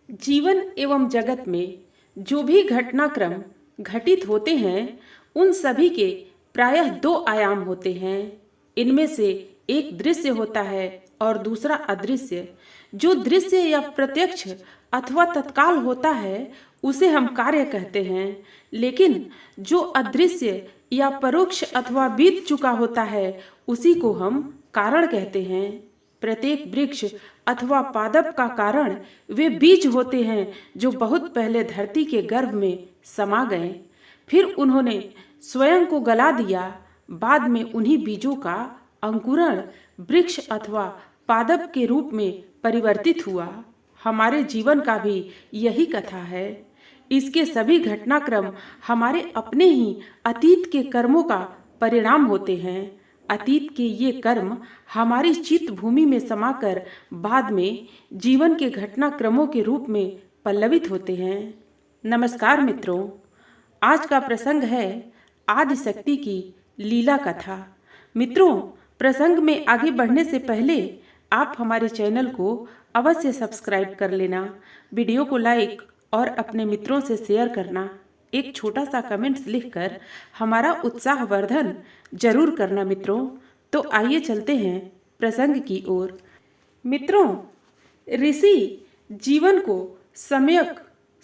जीवन एवं जगत में जो भी घटनाक्रम घटित होते हैं उन सभी के प्रायः दो आयाम होते हैं। इनमें से एक दृश्य होता है और दूसरा अदृश्य। जो दृश्य या प्रत्यक्ष अथवा तत्काल होता है उसे हम कार्य कहते हैं, लेकिन जो अदृश्य या परोक्ष अथवा बीत चुका होता है उसी को हम कारण कहते हैं। प्रत्येक वृक्ष अथवा पादप का कारण वे बीज होते हैं जो बहुत पहले धरती के गर्भ में समा गए, फिर उन्होंने स्वयं को गला दिया। बाद में उन्हीं बीजों का अंकुरण वृक्ष अथवा पादप के रूप में परिवर्तित हुआ। हमारे जीवन का भी यही कथा है। इसके सभी घटनाक्रम हमारे अपने ही अतीत के कर्मों का परिणाम होते हैं। अतीत के ये कर्म हमारी चित्त भूमि में समाकर बाद में जीवन के घटनाक्रमों के रूप में पल्लवित होते हैं। नमस्कार मित्रों, आज का प्रसंग है आदि शक्ति की लीला कथा। मित्रों, प्रसंग में आगे बढ़ने से पहले आप हमारे चैनल को अवश्य सब्सक्राइब कर लेना, वीडियो को लाइक और अपने मित्रों से शेयर करना, एक छोटा सा कमेंट्स लिखकर हमारा उत्साहवर्धन जरूर करना मित्रों। तो आइए चलते हैं प्रसंग की ओर। मित्रों, ऋषि जीवन को सम्यक,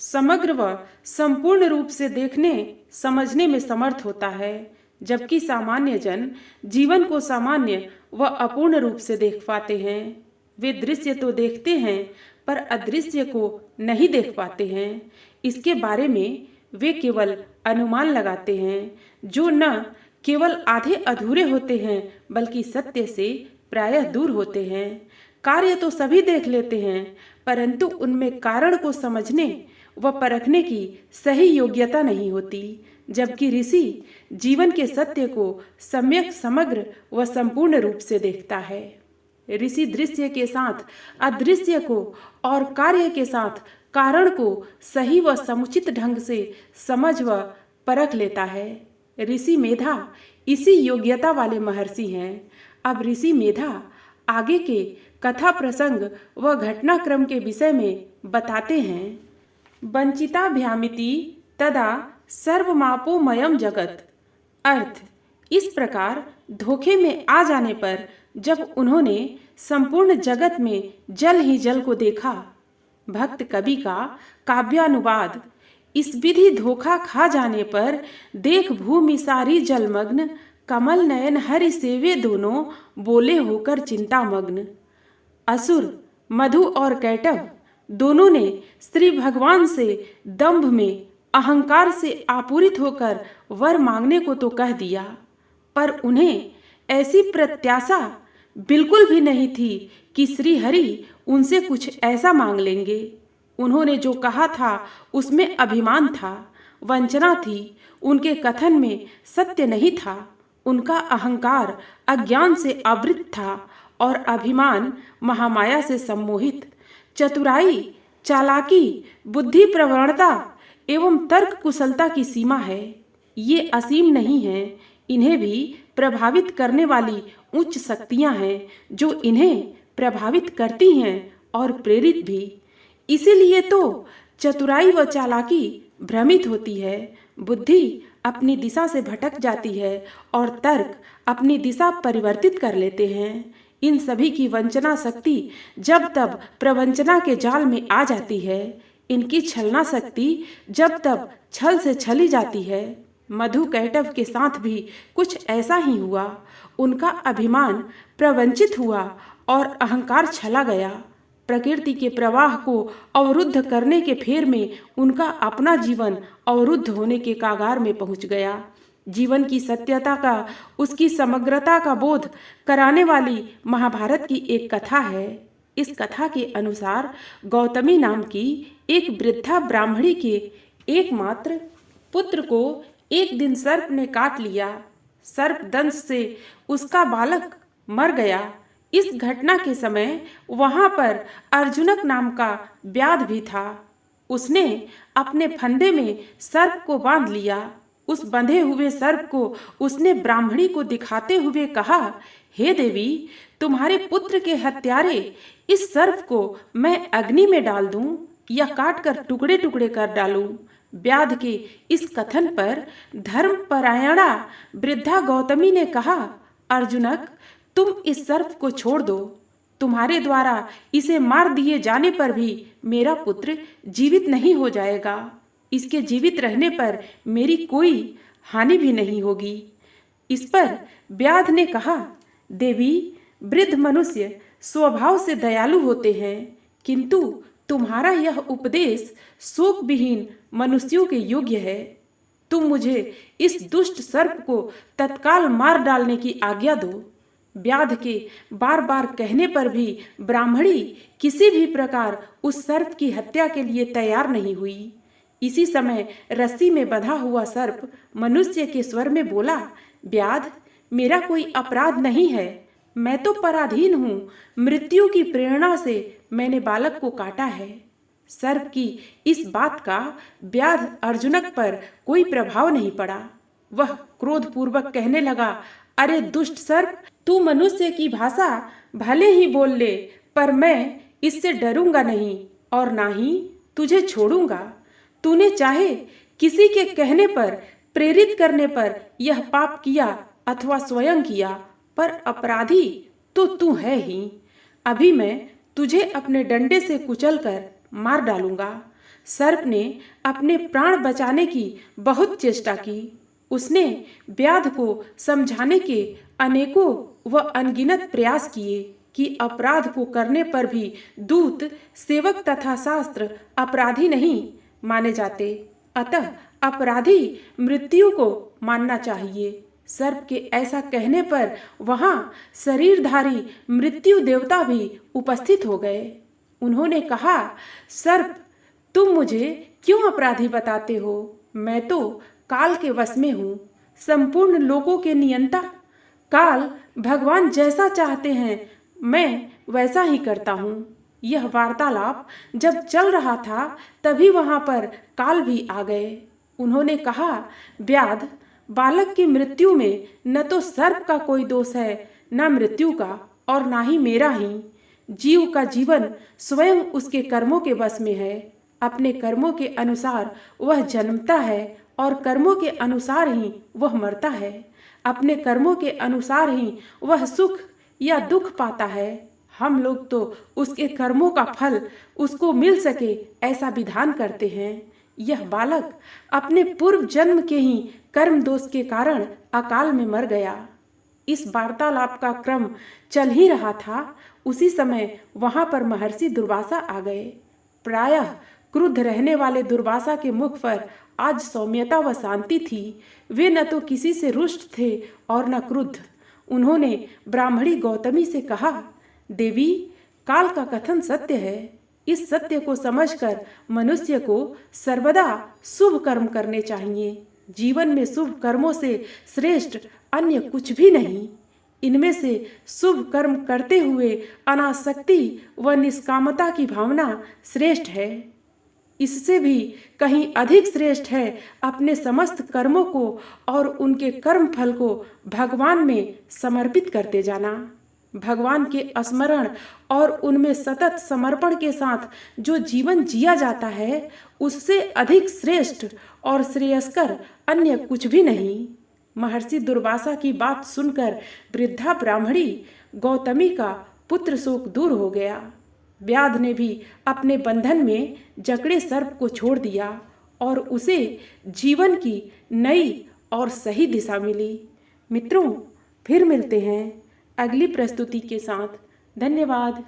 समग्र व संपूर्ण रूप से देखने समझने में समर्थ होता है, जबकि सामान्य जन जीवन को सामान्य व अपूर्ण रूप से देख पाते हैं। वे दृश्य तो देखते हैं पर अदृश्य को नहीं देख पाते हैं। इसके बारे में वे केवल अनुमान लगाते हैं जो न केवल आधे अधूरे होते हैं बल्कि सत्य से प्रायः दूर होते हैं। कार्य तो सभी देख लेते हैं परंतु उनमें कारण को समझने व परखने की सही योग्यता नहीं होती, जबकि ऋषि जीवन के सत्य को सम्यक, समग्र व संपूर्ण रूप से देखता है। ऋषि दृश्य के साथ अदृश्य को और कार्य के साथ कारण को सही व समुचित ढंग से समझ व परख लेता है। ऋषि मेधा इसी योग्यता वाले महर्षि हैं। अब ऋषि मेधा आगे के कथा प्रसंग व घटनाक्रम के विषय में बताते हैं। वंचिताभ्यामिति तदा सर्वमापोमयम जगत। अर्थ, इस प्रकार धोखे में आ जाने पर जब उन्होंने संपूर्ण जगत में जल ही जल को देखा। भक्त कवि का काव्यानुवाद। इस विधि धोखा खा जाने पर देख भूमि सारी जलमग्न, कमल नयन हरि सेवे दोनों बोले होकर चिंतामग्न। असुर मधु और कैटभ दोनों ने श्री भगवान से दंभ में, अहंकार से आपूरित होकर वर मांगने को तो कह दिया, पर उन्हें ऐसी प्रत्याशा बिल्कुल भी नहीं थी कि श्री हरि उनसे कुछ ऐसा मांग लेंगे। उन्होंने जो कहा था उसमें अभिमान था, वंचना थी, उनके कथन में सत्य नहीं था। उनका अहंकार अज्ञान से आवृत था और अभिमान महामाया से सम्मोहित। चतुराई, चालाकी, बुद्धि प्रवणता एवं तर्क कुशलता की सीमा है। ये असीम नहीं है, इन्हें भी प्रभावित करने वाली उच्च शक्तियां हैं जो इन्हें प्रभावित करती हैं और प्रेरित भी। इसीलिए तो चतुराई व चालाकी भ्रमित होती है, बुद्धि अपनी दिशा से भटक जाती है और तर्क अपनी दिशा परिवर्तित कर लेते हैं। इन सभी की वंचना शक्ति जब तब प्रवंचना के जाल में आ जाती है, इनकी छलना शक्ति जब तब छल से छली जाती है। मधु कैटभ के साथ भी कुछ ऐसा ही हुआ। उनका अभिमान प्रवंचित हुआ और अहंकार छला गया। प्रकृति के प्रवाह को अवरुद्ध करने के फेर में उनका अपना जीवन अवरुद्ध होने के कागार में पहुंच गया। जीवन की सत्यता का, उसकी समग्रता का बोध कराने वाली महाभारत की एक कथा है। इस कथा के अनुसार गौतमी नाम की एक वृद्धा ब्राह्मणी के एकमात्र पुत्र को एक दिन सर्प ने काट लिया। सर्प दंश से उसका बालक मर गया। इस घटना के समय वहां पर अर्जुनक नाम का व्याध भी था। उसने अपने फंदे में सर्प को बांध लिया। उस बंधे हुए सर्प को उसने ब्राह्मणी को दिखाते हुए कहा, हे देवी, तुम्हारे पुत्र के हत्यारे इस सर्प को मैं अग्नि में डाल दूं। या काट कर टुकड़े टुकड़े कर डालूं? व्याध के इस कथन पर धर्मपरायणा वृद्धा गौतमी ने कहा, अर्जुनक, तुम इस सर्प को छोड़ दो। तुम्हारे द्वारा इसे मार दिए जाने पर भी मेरा पुत्र जीवित नहीं हो जाएगा। इसके जीवित रहने पर मेरी कोई हानि भी नहीं होगी। इस पर व्याध ने कहा, देवी, वृद्ध मनुष्य स्वभाव से दयालु होते हैं, किंतु तुम्हारा यह उपदेश शोक विहीन मनुष्यों के योग्य है। तुम मुझे इस दुष्ट सर्प को तत्काल मार डालने की आज्ञा दो। व्याध के बार बार कहने पर भी ब्राह्मणी किसी भी प्रकार उस सर्प की हत्या के लिए तैयार नहीं हुई। इसी समय रस्सी में बंधा हुआ सर्प मनुष्य के स्वर में बोला, व्याध, मेरा कोई अपराध नहीं है, मैं तो पराधीन हूँ। मृत्यु की प्रेरणा से मैंने बालक को काटा है। सर्प की इस बात का व्याध अर्जुनक पर कोई प्रभाव नहीं पड़ा। वह क्रोधपूर्वक कहने लगा, अरे दुष्ट सर्प, तू मनुष्य की भाषा भले ही बोल ले, पर मैं इससे डरूंगा नहीं और ना ही तुझे छोड़ूंगा। तूने चाहे किसी के कहने पर, प्रेरित करने पर यह पाप किया अथवा स्वयं किया, पर अपराधी तो तू है ही। अभी मैं तुझे अपने डंडे से कुचलकर मार डालूंगा। सर्प ने अपने प्राण बचाने की बहुत चेष्टा की। उसने व्याध को समझाने के अनेकों व अनगिनत प्रयास किए कि अपराध को करने पर भी दूत, सेवक तथा शास्त्र अपराधी नहीं माने जाते, अतः अपराधी मृत्यु को मानना चाहिए। सर्प के ऐसा कहने पर वहां शरीरधारी मृत्यु देवता भी उपस्थित हो गए। उन्होंने कहा, सर्प, तुम मुझे क्यों अपराधी बताते हो? मैं तो काल के वश में हूँ, संपूर्ण लोकों के नियंता। काल भगवान जैसा चाहते हैं मैं वैसा ही करता हूँ। यह वार्तालाप जब चल रहा था तभी वहां पर काल भी आ गए। उन्होंने कहा, व्याध, बालक की मृत्यु में न तो सर्प का कोई दोष है, न मृत्यु का और ना ही मेरा ही। जीव का जीवन स्वयं उसके कर्मों के वश में है। अपने कर्मों के अनुसार वह जन्मता है और कर्मों के अनुसार ही वह मरता है। अपने कर्मों के अनुसार ही वह सुख या दुख पाता है। हम लोग तो उसके कर्मों का फल उसको मिल सके ऐसा विधान करते हैं। यह बालक अपने पूर्व जन्म के ही कर्म दोष के कारण अकाल में मर गया। इस वार्तालाप का क्रम चल ही रहा था, उसी समय वहां पर महर्षि दुर्वासा आ गए। प्रायः क्रुद्ध रहने वाले दुर्वासा के मुख पर आज सौम्यता व शांति थी। वे न तो किसी से रुष्ट थे और न क्रुद्ध। उन्होंने ब्राह्मणी गौतमी से कहा, देवी, काल का कथन सत्य है। इस सत्य को समझकर मनुष्य को सर्वदा शुभ कर्म करने चाहिए। जीवन में शुभ कर्मों से श्रेष्ठ अन्य कुछ भी नहीं। इनमें से शुभ कर्म करते हुए अनासक्ति व निष्कामता की भावना श्रेष्ठ है। इससे भी कहीं अधिक श्रेष्ठ है अपने समस्त कर्मों को और उनके कर्म फल को भगवान में समर्पित करते जाना। भगवान के स्मरण और उनमें सतत समर्पण के साथ जो जीवन जिया जाता है, उससे अधिक श्रेष्ठ और श्रेयस्कर अन्य कुछ भी नहीं। महर्षि दुर्वासा की बात सुनकर वृद्धा ब्राह्मणी गौतमी का पुत्र शोक दूर हो गया। व्याध ने भी अपने बंधन में जकड़े सर्प को छोड़ दिया और उसे जीवन की नई और सही दिशा मिली। मित्रों, फिर मिलते हैं अगली प्रस्तुति के साथ। धन्यवाद।